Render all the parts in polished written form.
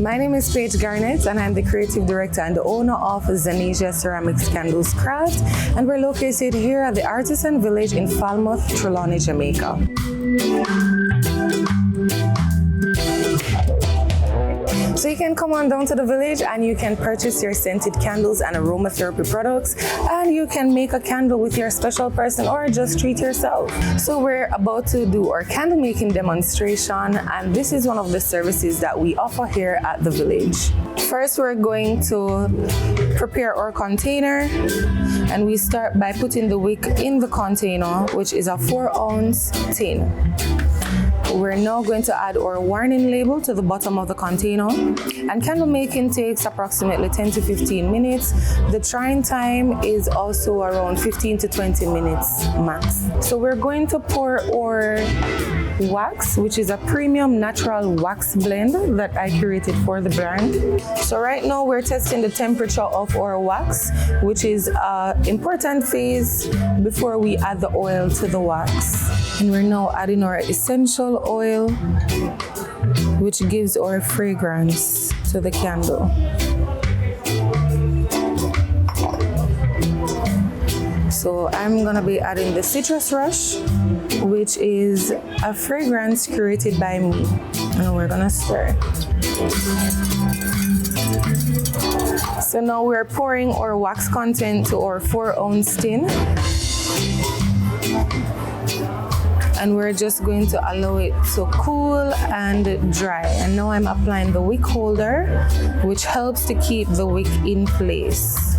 My name is Paige Garnett and I'm the creative director and the owner of Zanesia-Candles Craft, and we're located here at the Artisan Village in Falmouth, Trelawney, Jamaica. So you can come on down to the village and you can purchase your scented candles and aromatherapy products, and you can make a candle with your special person or just treat yourself. So we're about to do our candle making demonstration, and this is one of the services that we offer here at the village. First, we're going to prepare our container, and we start by putting the wick in the container, which is a 4-ounce tin. We're now going to add our warning label to the bottom of the container, and candle making takes approximately 10 to 15 minutes. The drying time is also around 15 to 20 minutes max. So we're going to pour our wax, which is a premium natural wax blend that I created for the brand. So right now we're testing the temperature of our wax, which is an important phase before we add the oil to the wax. And we're now adding our essential oil, which gives our fragrance to the candle. So I'm gonna be adding the citrus rush, which is a fragrance created by me. And we're gonna stir. So now we're pouring our wax content to our 4-ounce tin. And we're just going to allow it to cool and dry. And now I'm applying the wick holder, which helps to keep the wick in place.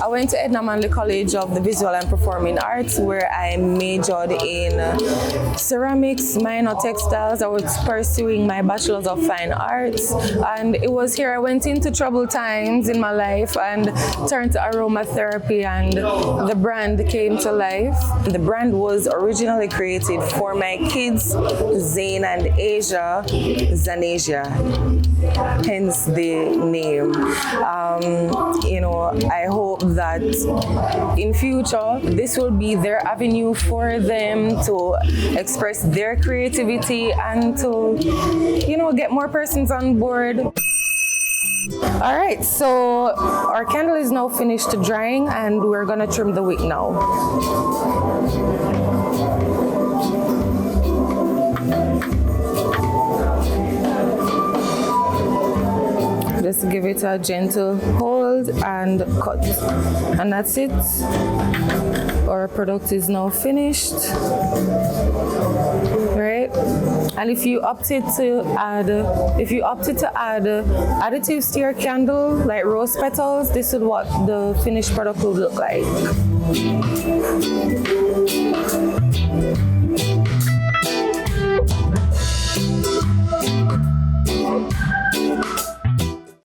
I went to Edna Manley College of the Visual and Performing Arts, where I majored in ceramics, minor textiles. I was pursuing my Bachelor's of Fine Arts, and it was here I went into troubled times in my life and turned to aromatherapy, and the brand came to life. The brand was originally created for my kids, Zane and Asia Zanesia, hence the name. I hope that in future this will be their avenue for them to express their creativity and to get more persons on board. All right, so our candle is now finished drying, and we're gonna trim the wick now. Just give it a gentle hold and cut. And that's it. Our product is now finished. Right? And if you opted to add additives to your candle, like rose petals, this is what the finished product will look like.